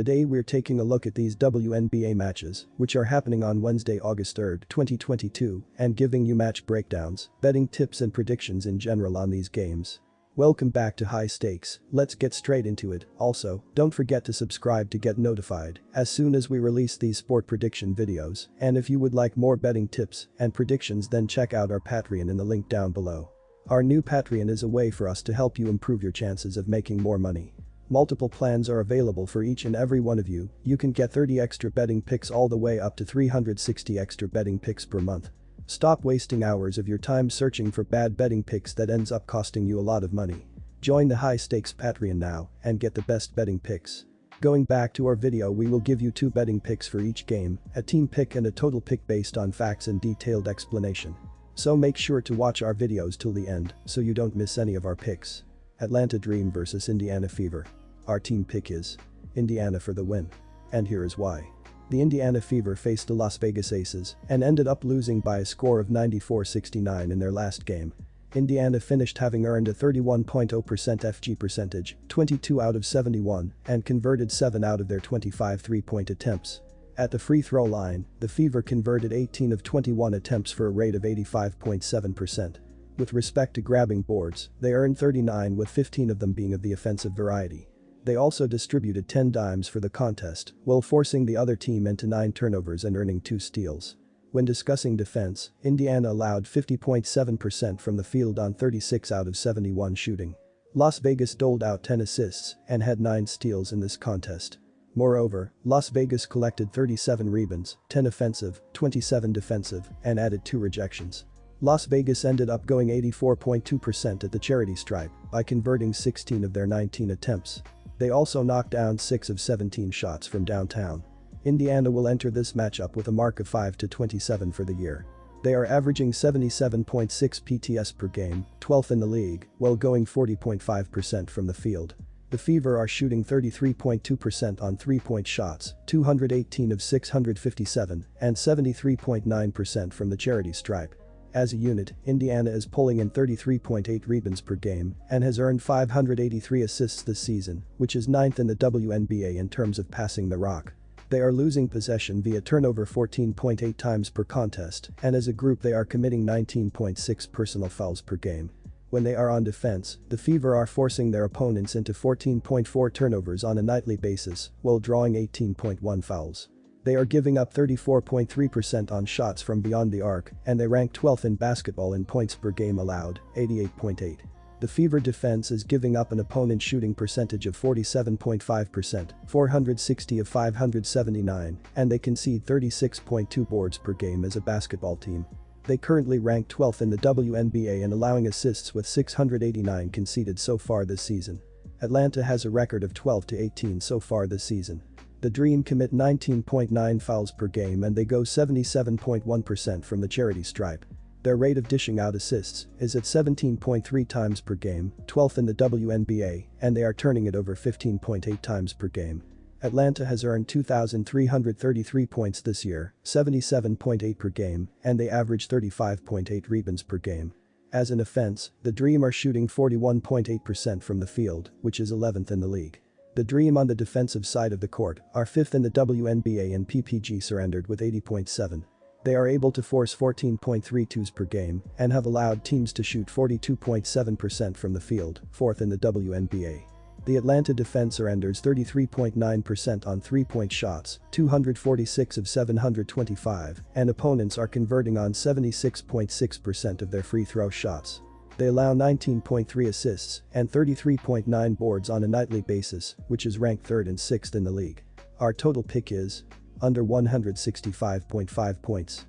Today we're taking a look at these WNBA matches, which are happening on Wednesday, August 3rd, 2022, and giving you match breakdowns, betting tips and predictions in general on these games. Welcome back to High Stakes, let's get straight into it. Also, don't forget to subscribe to get notified as soon as we release these sport prediction videos, and if you would like more betting tips and predictions, then check out our Patreon in the link down below. Our new Patreon is a way for us to help you improve your chances of making more money. Multiple plans are available for each and every one of you. You can get 30 extra betting picks all the way up to 360 extra betting picks per month. Stop wasting hours of your time searching for bad betting picks that ends up costing you a lot of money. Join the High Stakes Patreon now and get the best betting picks. Going back to our video, we will give you 2 betting picks for each game, a team pick and a total pick based on facts and detailed explanation. So make sure to watch our videos till the end so you don't miss any of our picks. Atlanta Dream vs Indiana Fever. Our team pick is Indiana for the win. And here is why. The Indiana Fever faced the Las Vegas Aces and ended up losing by a score of 94-69 in their last game. Indiana finished having earned a 31.0% FG percentage, 22 out of 71, and converted 7 out of their 25 3-point attempts. At the free throw line, the Fever converted 18 of 21 attempts for a rate of 85.7%. With respect to grabbing boards, they earned 39, with 15 of them being of the offensive variety. They also distributed 10 dimes for the contest, while forcing the other team into 9 turnovers and earning 2 steals. When discussing defense, Indiana allowed 50.7% from the field on 36 out of 71 shooting. Las Vegas doled out 10 assists and had 9 steals in this contest. Moreover, Las Vegas collected 37 rebounds, 10 offensive, 27 defensive, and added 2 rejections. Las Vegas ended up going 84.2% at the charity stripe by converting 16 of their 19 attempts. They also knocked down 6 of 17 shots from downtown. Indiana will enter this matchup with a mark of 5-27 for the year. They are averaging 77.6 PTS per game, 12th in the league, while going 40.5% from the field. The Fever are shooting 33.2% on 3-point shots, 218 of 657, and 73.9% from the charity stripe. As a unit, Indiana is pulling in 33.8 rebounds per game and has earned 583 assists this season, which is 9th in the WNBA in terms of passing the rock. They are losing possession via turnover 14.8 times per contest, and as a group they are committing 19.6 personal fouls per game. When they are on defense, the Fever are forcing their opponents into 14.4 turnovers on a nightly basis while drawing 18.1 fouls. They are giving up 34.3% on shots from beyond the arc, and they rank 12th in basketball in points per game allowed, 88.8. The Fever defense is giving up an opponent shooting percentage of 47.5%, 460 of 579, and they concede 36.2 boards per game as a basketball team. They currently rank 12th in the WNBA in allowing assists with 689 conceded so far this season. Atlanta has a record of 12-18 so far this season. The Dream commit 19.9 fouls per game and they go 77.1% from the charity stripe. Their rate of dishing out assists is at 17.3 times per game, 12th in the WNBA, and they are turning it over 15.8 times per game. Atlanta has earned 2,333 points this year, 77.8 per game, and they average 35.8 rebounds per game. As an offense, the Dream are shooting 41.8% from the field, which is 11th in the league. The Dream on the defensive side of the court are 5th in the WNBA in PPG surrendered with 80.7. They are able to force 14.3 twos per game and have allowed teams to shoot 42.7% from the field, 4th in the WNBA. The Atlanta defense surrenders 33.9% on 3-point shots, 246 of 725, and opponents are converting on 76.6% of their free throw shots. They allow 19.3 assists and 33.9 boards on a nightly basis, which is ranked 3rd and 6th in the league. Our total pick is under 165.5 points.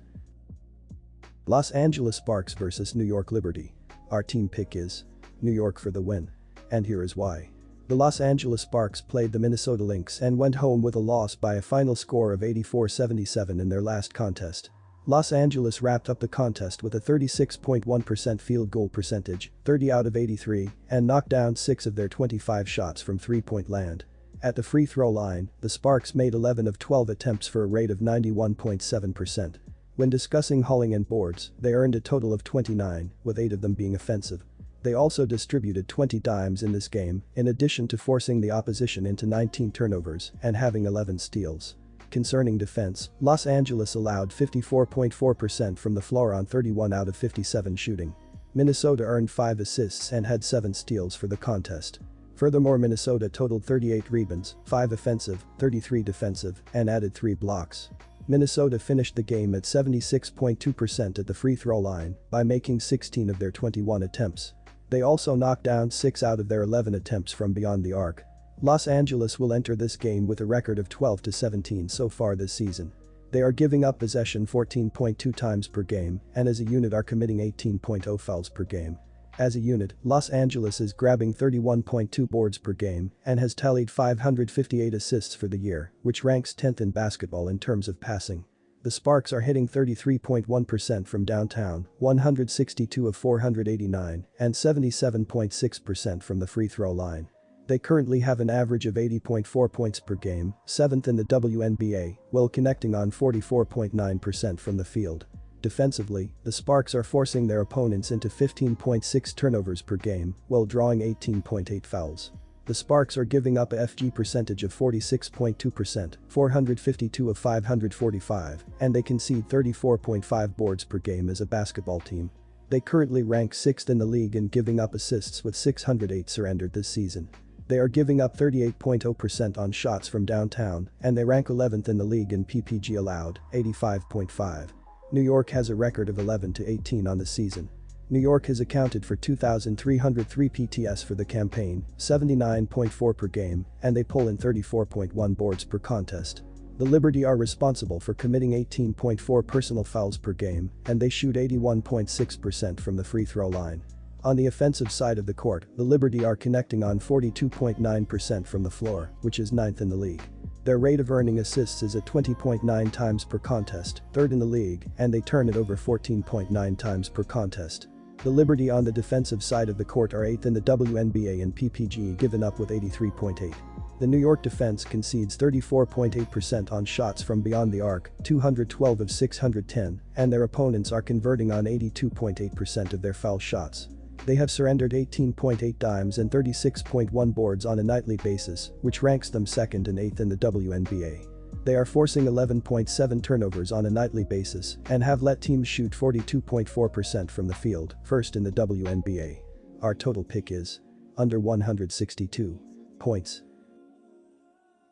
Los Angeles Sparks vs New York Liberty. Our team pick is New York for the win. And here is why. The Los Angeles Sparks played the Minnesota Lynx and went home with a loss by a final score of 84-77 in their last contest. Los Angeles wrapped up the contest with a 36.1% field goal percentage, 30 out of 83, and knocked down 6 of their 25 shots from 3-point land. At the free throw line, the Sparks made 11 of 12 attempts for a rate of 91.7%. When discussing hauling and boards, they earned a total of 29, with 8 of them being offensive. They also distributed 20 dimes in this game, in addition to forcing the opposition into 19 turnovers and having 11 steals. Concerning defense, Los Angeles allowed 54.4% from the floor on 31 out of 57 shooting. Minnesota earned 5 assists and had 7 steals for the contest. Furthermore, Minnesota totaled 38 rebounds, 5 offensive, 33 defensive, and added 3 blocks. Minnesota finished the game at 76.2% at the free throw line by making 16 of their 21 attempts. They also knocked down 6 out of their 11 attempts from beyond the arc. Los Angeles will enter this game with a record of 12-17 so far this season. They are giving up possession 14.2 times per game and as a unit are committing 18.0 fouls per game. As a unit, Los Angeles is grabbing 31.2 boards per game and has tallied 558 assists for the year, which ranks 10th in basketball in terms of passing. The Sparks are hitting 33.1% from downtown, 162 of 489, and 77.6% from the free throw line. They currently have an average of 80.4 points per game, 7th in the WNBA, while connecting on 44.9% from the field. Defensively, the Sparks are forcing their opponents into 15.6 turnovers per game, while drawing 18.8 fouls. The Sparks are giving up a FG percentage of 46.2%, 452 of 545, and they concede 34.5 boards per game as a basketball team. They currently rank 6th in the league in giving up assists with 608 surrendered this season. They are giving up 38.0% on shots from downtown, and they rank 11th in the league in PPG allowed, 85.5. New York has a record of 11-18 on the season. New York has accounted for 2,303 PTS for the campaign, 79.4 per game, and they pull in 34.1 boards per contest. The Liberty are responsible for committing 18.4 personal fouls per game, and they shoot 81.6% from the free throw line. On the offensive side of the court, the Liberty are connecting on 42.9% from the floor, which is 9th in the league. Their rate of earning assists is at 20.9 times per contest, 3rd in the league, and they turn it over 14.9 times per contest. The Liberty on the defensive side of the court are 8th in the WNBA and PPG given up with 83.8. The New York defense concedes 34.8% on shots from beyond the arc, 212 of 610, and their opponents are converting on 82.8% of their foul shots. They have surrendered 18.8 dimes and 36.1 boards on a nightly basis, which ranks them 2nd and 8th in the WNBA. They are forcing 11.7 turnovers on a nightly basis and have let teams shoot 42.4% from the field, 1st in the WNBA. Our total pick is under 162 points.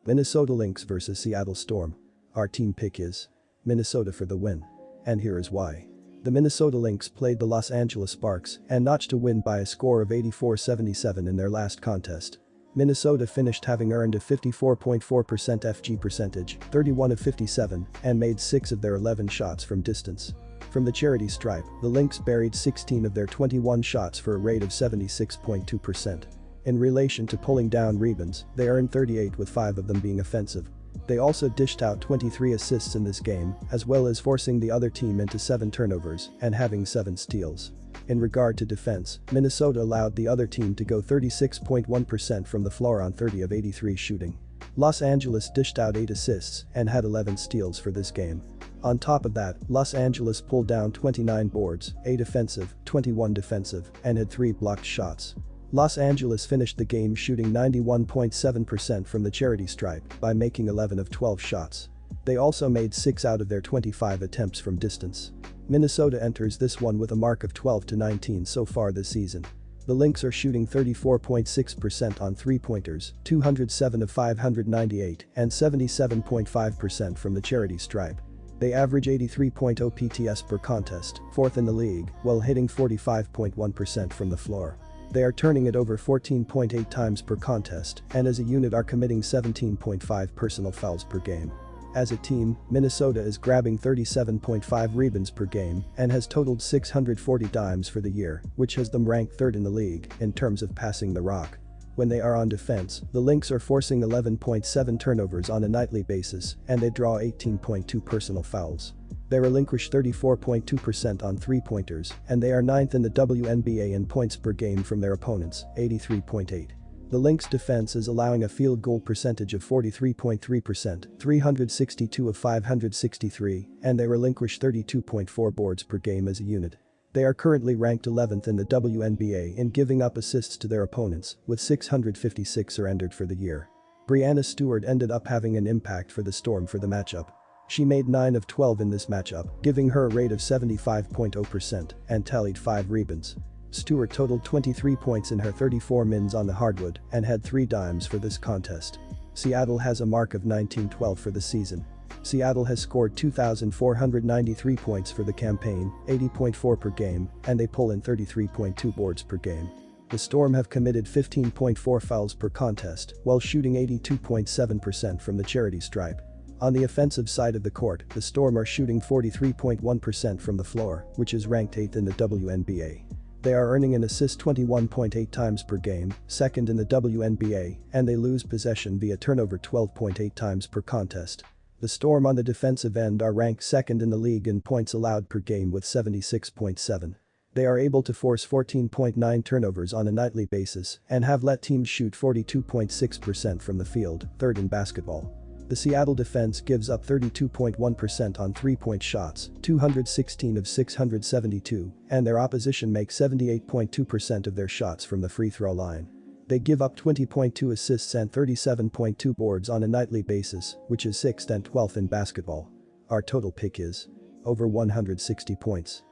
Minnesota Lynx vs Seattle Storm. Our team pick is Minnesota for the win. And here is why. The Minnesota Lynx played the Los Angeles Sparks and notched a win by a score of 84-77 in their last contest. Minnesota finished having earned a 54.4% FG percentage, 31 of 57, and made 6 of their 11 shots from distance. From the charity stripe, the Lynx buried 16 of their 21 shots for a rate of 76.2%. In relation to pulling down rebounds, they earned 38 with 5 of them being offensive. They also dished out 23 assists in this game, as well as forcing the other team into 7 turnovers and having 7 steals. In regard to defense, Minnesota allowed the other team to go 36.1% from the floor on 30 of 83 shooting. Los Angeles dished out 8 assists and had 11 steals for this game. On top of that, Los Angeles pulled down 29 boards, 8 offensive, 21 defensive, and had 3 blocked shots. Los Angeles finished the game shooting 91.7% from the charity stripe by making 11 of 12 shots. They also made 6 out of their 25 attempts from distance. Minnesota enters this one with a mark of 12-19 so far this season. The Lynx are shooting 34.6% on three-pointers, 207 of 598, and 77.5% from the charity stripe. They average 83.0 PTS per contest, 4th in the league, while hitting 45.1% from the floor. They are turning it over 14.8 times per contest and as a unit are committing 17.5 personal fouls per game. As a team, Minnesota is grabbing 37.5 rebounds per game and has totaled 640 dimes for the year, which has them ranked 3rd in the league in terms of passing the rock. When they are on defense, the Lynx are forcing 11.7 turnovers on a nightly basis and they draw 18.2 personal fouls. They relinquish 34.2% on three-pointers and they are 9th in the WNBA in points per game from their opponents, 83.8. The Lynx defense is allowing a field goal percentage of 43.3%, 362 of 563, and they relinquish 32.4 boards per game as a unit. They are currently ranked 11th in the WNBA in giving up assists to their opponents, with 656 surrendered for the year. Breanna Stewart ended up having an impact for the Storm for the matchup. She made 9 of 12 in this matchup, giving her a rate of 75.0% and tallied 5 rebounds. Stewart totaled 23 points in her 34 mins on the hardwood and had 3 dimes for this contest. Seattle has a mark of 19-12 for the season. Seattle has scored 2,493 points for the campaign, 80.4 per game, and they pull in 33.2 boards per game. The Storm have committed 15.4 fouls per contest while shooting 82.7% from the charity stripe. On the offensive side of the court, the Storm are shooting 43.1% from the floor, which is ranked 8th in the WNBA. They are earning an assist 21.8 times per game, 2nd in the WNBA, and they lose possession via turnover 12.8 times per contest. The Storm on the defensive end are ranked 2nd in the league in points allowed per game with 76.7. They are able to force 14.9 turnovers on a nightly basis and have let teams shoot 42.6% from the field, 3rd in basketball. The Seattle defense gives up 32.1% on 3-point shots, 216 of 672, and their opposition makes 78.2% of their shots from the free throw line. They give up 20.2 assists and 37.2 boards on a nightly basis, which is 6th and 12th in basketball. Our total pick is over 160 points.